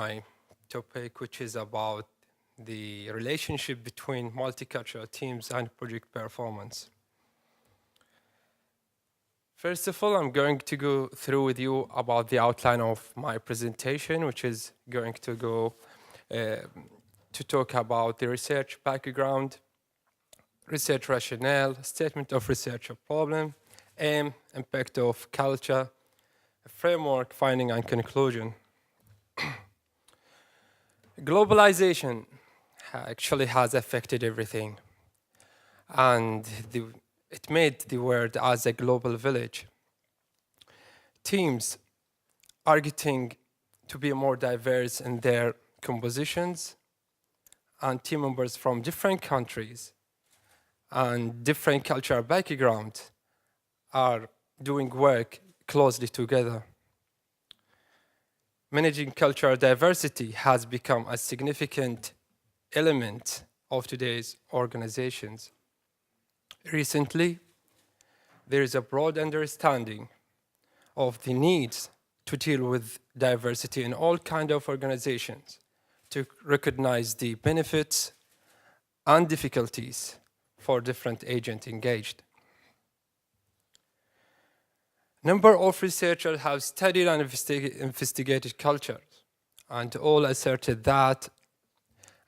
my topic, which is about the relationship between multicultural teams and project performance. First of all, I'm going to go through with you about the outline of my presentation, which is going to go to talk about the research background, research rationale, statement of research problem, aim, impact of culture, framework, finding, and conclusion. Globalization actually has affected everything, and it made the world as a global village. Teams are getting to be more diverse in their compositions, and team members from different countries and different cultural backgrounds are doing work closely together. Managing cultural diversity has become a significant element of today's organizations. Recently, there is a broad understanding of the needs to deal with diversity in all kinds of organizations, to recognize the benefits and difficulties for different agents engaged. Number of researchers have studied and investigated cultures, and all asserted that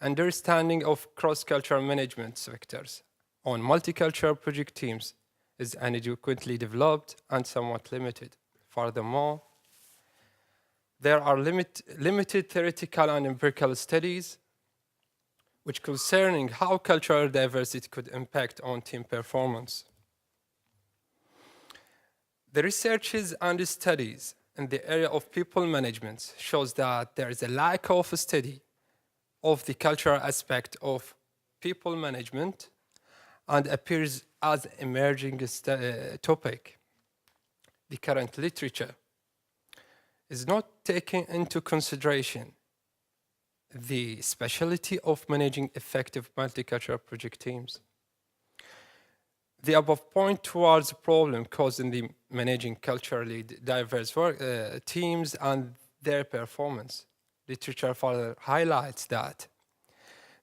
understanding of cross-cultural management sectors on multicultural project teams is inadequately developed and somewhat limited. Furthermore, there are limited theoretical and empirical studies which concerning how cultural diversity could impact on team performance. The researches and studies in the area of people management shows that there is a lack of a study of the cultural aspect of people management and appears as emerging topic. The current literature is not taking into consideration the specialty of managing effective multicultural project teams. The above point towards the problem caused in the managing culturally diverse teams and their performance. Literature further highlights that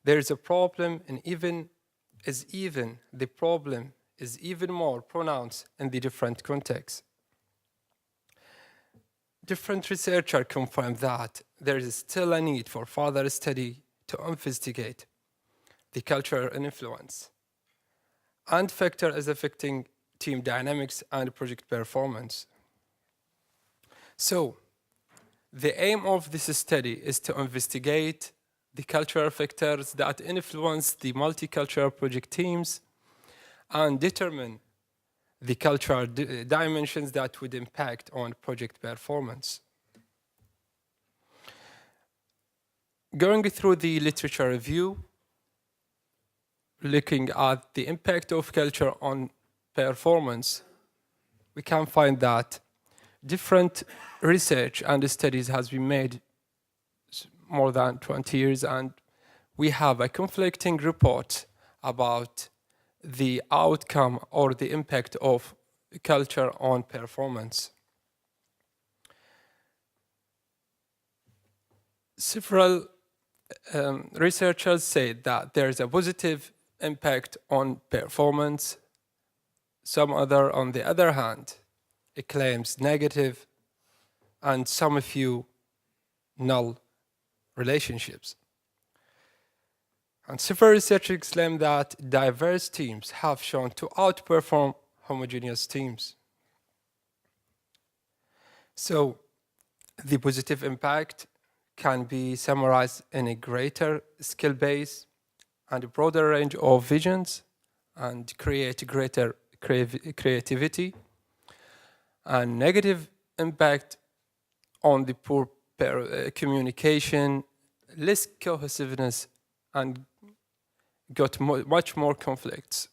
there is a problem, and the problem is even more pronounced in the different contexts. Different researchers confirm that there is still a need for further study to investigate the cultural influence and factors affecting team dynamics and project performance. So, the aim of this study is to investigate the cultural factors that influence the multicultural project teams and determine the cultural dimensions that would impact on project performance. Going through the literature review, looking at the impact of culture on performance, we can find that different research and studies has been made more than 20 years, and we have a conflicting report about the outcome or the impact of culture on performance. Several researchers say that there is a positive impact on performance. Some other, on the other hand, it claims negative, and some few null relationships. And several researchers claim that diverse teams have shown to outperform homogeneous teams. So, the positive impact can be summarized in a greater skill base and a broader range of visions, and create greater creativity. And negative impact on the poor communication, less cohesiveness, and got much more conflicts.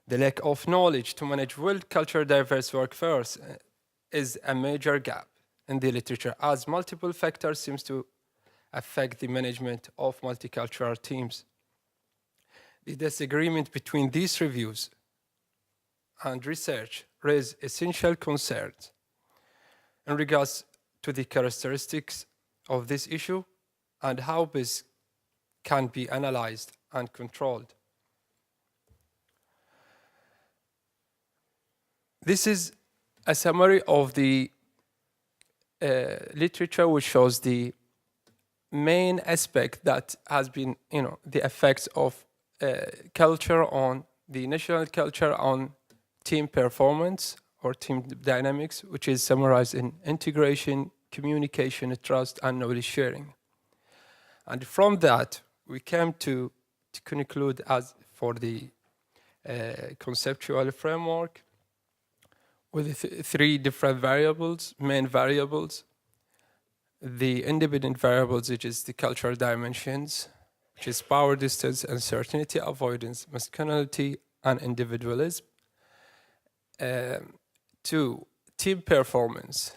The lack of knowledge to manage well cultural diverse workforce is a major gap in the literature, as multiple factors seems to affect the management of multicultural teams. The disagreement between these reviews and research raise essential concerns in regards to the characteristics of this issue and how this can be analyzed and controlled. This is a summary of the literature which shows the main aspect that has been, the effects of culture on the national culture on team performance or team dynamics, which is summarized in integration, communication, trust, and knowledge sharing. And from that, we came to conclude as for the conceptual framework with three different variables, main variables. The independent variables, which is the cultural dimensions, which is power, distance, uncertainty, avoidance, masculinity, and individualism. Two, team performance,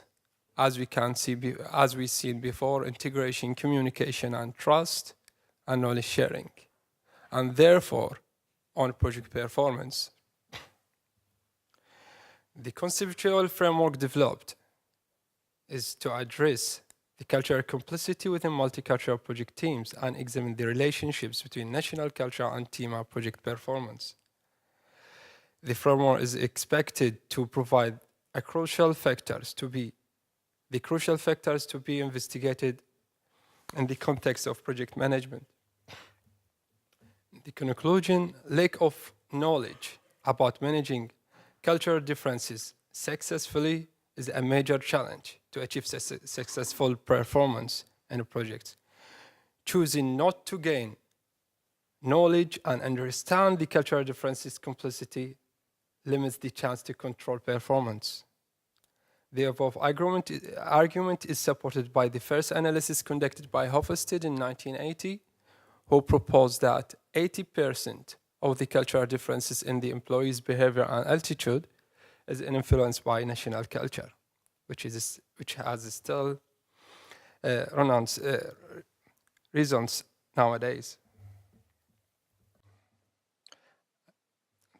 as we can see, as we've seen before, integration, communication, and trust, and knowledge sharing. And therefore, on project performance, the conceptual framework developed is to address the cultural complicity within multicultural project teams and examine the relationships between national culture and team and project performance. The framework is expected to provide crucial factors to be investigated in the context of project management. The conclusion, lack of knowledge about managing cultural differences successfully is a major challenge to achieve successful performance in a project. Choosing not to gain knowledge and understand the cultural differences complicity limits the chance to control performance. The above argument is supported by the first analysis conducted by Hofstede in 1980, who proposed that 80% of the cultural differences in the employees' behavior and attitude is influenced by national culture, which has still reasons nowadays.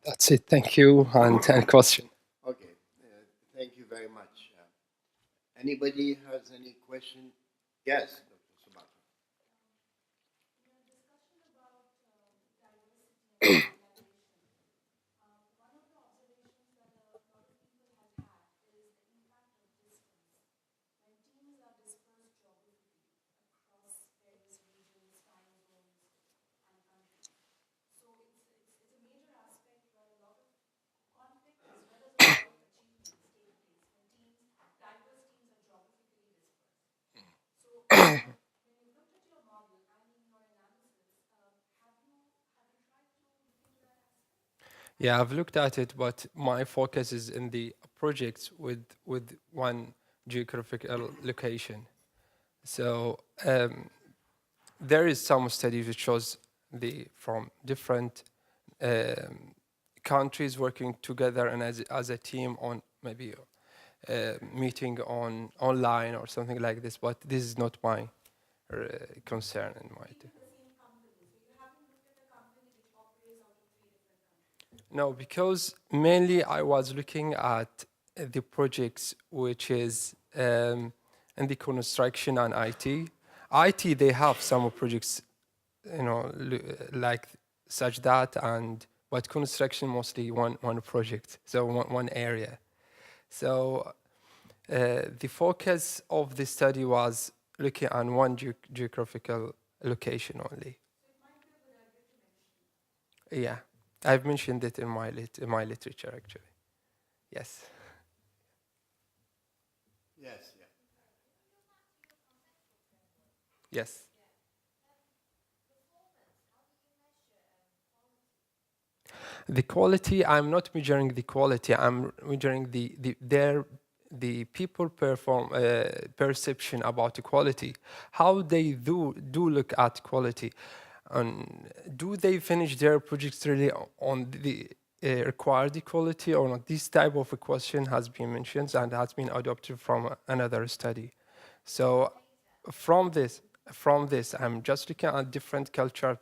That's it. Thank you. And question. Okay, thank you very much. Anybody has any question? Yes, Dr. Sabata. Yeah, I've looked at it, but my focus is in the projects with one geographical location. So there is some study which shows from different countries working together and as a team on maybe meeting on online or something like this. But this is not my concern in my. No, because mainly I was looking at the projects which is in the construction and IT. IT, they have some projects, like such that, but construction mostly one project, so one area. So the focus of the study was looking at one geographical location only. Yeah. I've mentioned it in my literature actually. Yes. Yes, yeah. Yes. The quality, I'm not measuring the quality. I'm measuring the people perception about the quality. How they do look at quality, and do they finish their projects really on the required quality or not? This type of a question has been mentioned and has been adopted from another study. So from this, I'm just looking at different culture,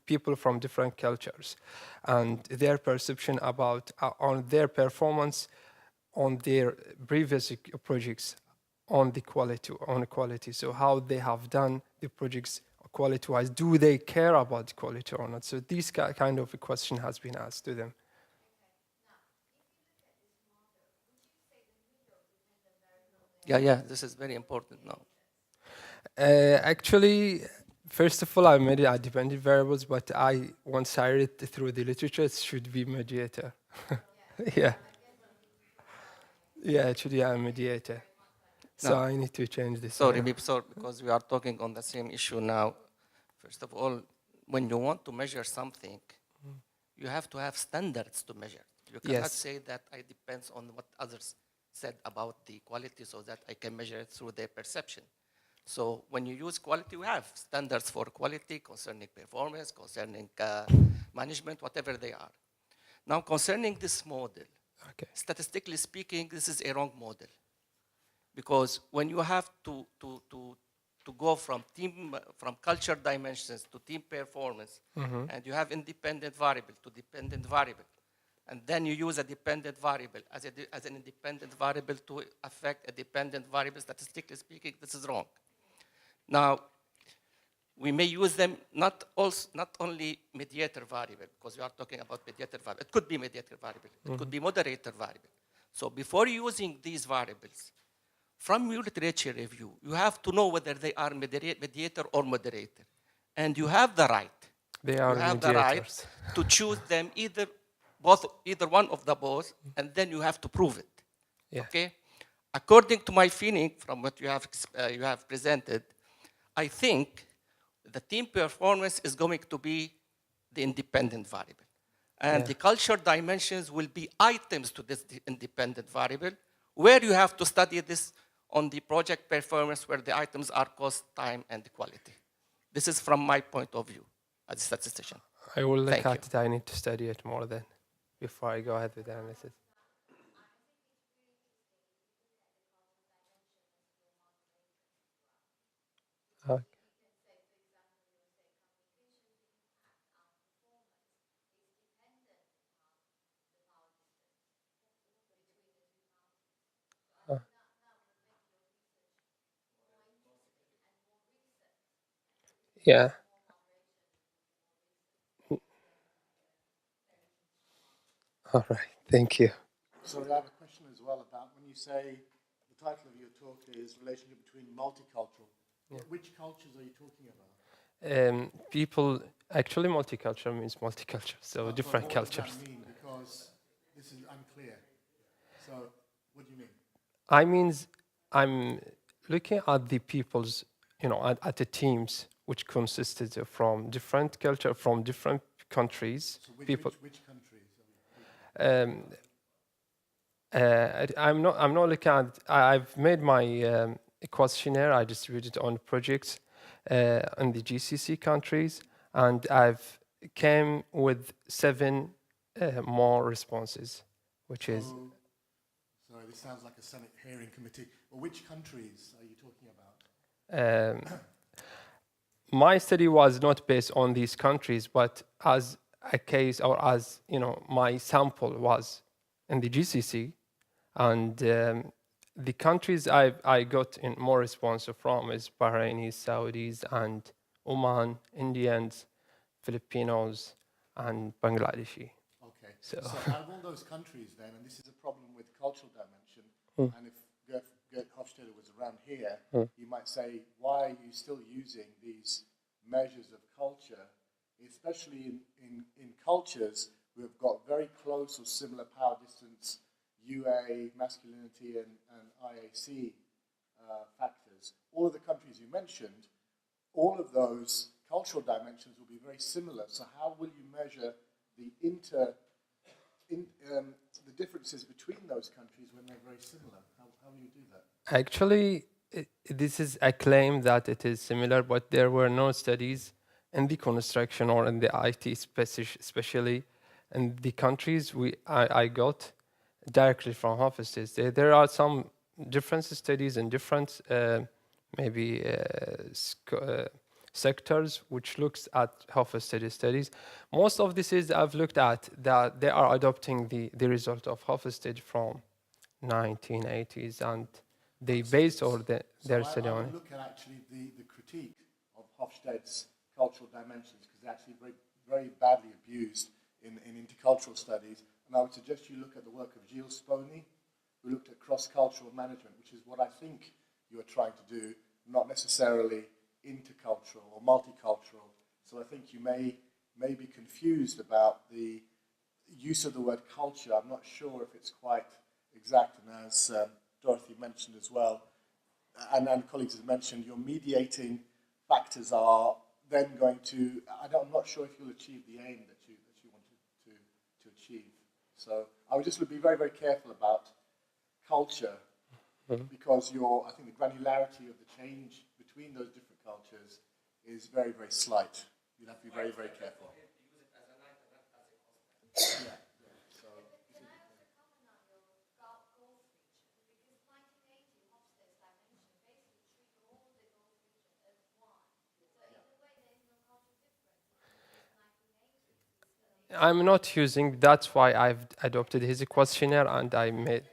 people from different cultures, and their perception about on their performance on their previous projects on the quality. So how they have done the projects quality-wise. Do they care about quality or not? So this kind of a question has been asked to them. Yeah, this is very important now. Actually, first of all, I made it dependent variables, but once I read through the literature, it should be mediator. Yeah. Yeah, it should be a mediator. So No. I need to change this. Sorry, because we are talking on the same issue now. First of all, when you want to measure something, you have to have standards to measure. You cannot Yes. say that it depends on what others said about the quality so that I can measure it through their perception. So when you use quality, we have standards for quality concerning performance, concerning management, whatever they are. Now, concerning this model, Okay. statistically speaking, this is a wrong model. Because when you have to go from culture dimensions to team performance, and you have independent variable to dependent variable, and then you use a dependent variable as an independent variable to affect a dependent variable, statistically speaking, this is wrong. Now, we may use them not only mediator variable, because we are talking about mediator variable. It could be mediator variable. It could be moderator variable. So before using these variables, from your literature review, you have to know whether they are mediator or moderator. And you have the right. They are you have mediators. the right to choose them either one of the both, and then you have to prove it. Yeah. Okay? According to my feeling from what you have presented, I think the team performance is going to be the independent variable. And the culture dimensions will be items to this independent variable, where you have to study this on the project performance, where the items are cost, time, and quality. This is from my point of view as a statistician. I will look Thank at it. I need to study it more then before I go ahead with the analysis. Okay. Yeah. All right. Thank you. Sorry, I have a question as well about when you say the title of your talk is Relationship Between Multicultural. Which cultures are you talking about? People, actually multicultural means multicultural, so different What cultures. does that mean? Because this is unclear. So, what do you mean? I'm looking at the people's, at the teams which consisted of from different culture, from different countries. So, which countries? I'm not looking at. I've made my questionnaire. I distributed on projects in the GCC countries, and I've came with 7 more responses, which is. Sorry, this sounds like a Senate hearing committee. Well, which countries are you talking about? My study was not based on these countries, but as a case, or as my sample was in the GCC, and the countries I got in more response from is Bahrainis, Saudis, and Oman, Indians, Filipinos, and Bangladeshi. Okay. So out of all those countries then, and this is a problem with cultural dimension, and if Gert Hofstede was around here, you might say, why are you still using these measures of culture, especially in cultures who have got very close or similar power distance, UA, masculinity, and IAC factors. All of the countries you mentioned, all of those cultural dimensions will be very similar. So how will you measure the differences between those countries when they're very similar? How will you do that? Actually, this is a claim that it is similar, but there were no studies in the construction or in the IT, especially in the countries I got directly from Hofstede. There are some different studies in different sectors which looks at Hofstede studies. Most of this is I've looked at that they are adopting the result of Hofstede from 1980s, and they base or their So study I on would it? look at actually the critique of Hofstede's cultural dimensions, because they're actually very, very badly abused in intercultural studies. And I would suggest you look at the work of Gilles Spony, who looked at cross-cultural management, which is what I think you are trying to do, not necessarily intercultural or multicultural. So I think you may be confused about the use of the word culture. I'm not sure if it's quite exact, and as Dorothy mentioned as well, and colleagues have mentioned, your mediating factors are then going to, I'm not sure if you'll achieve the aim that you wanted to achieve. So I would just be very, very careful about culture, because I think the granularity of the change between those different cultures is very, very slight. You'd have to be very, very careful. Yeah. So, I'm not using, that's why I've adopted his questionnaire and I made.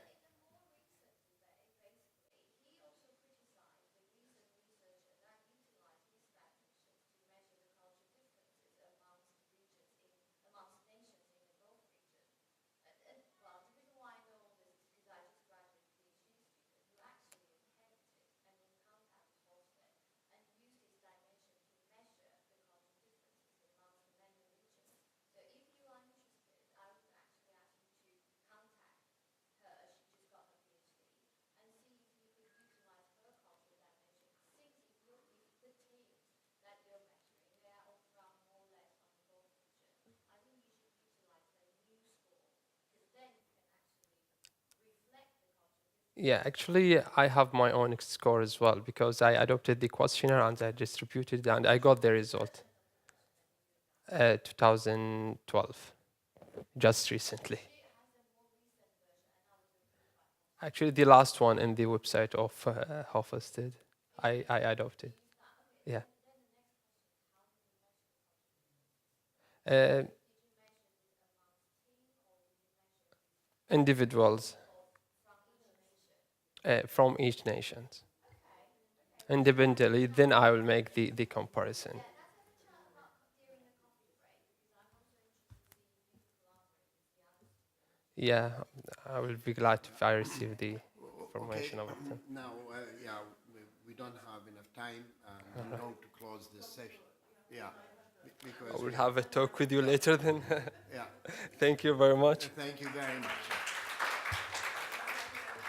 Yeah, actually, I have my own score as well because I adopted the questionnaire and I distributed and I got the result. 2012, just recently. Actually, the last one in the website of Hofstede, I adopted. Yeah. Uh, individuals from each nation. Independently, then I will make the comparison. Yeah, I will be glad if I receive the information about them. Now, yeah, we don't have enough time, and we hope to close this session. Yeah, because I will have a talk with you later then. yeah. Thank you very much. Thank you very much.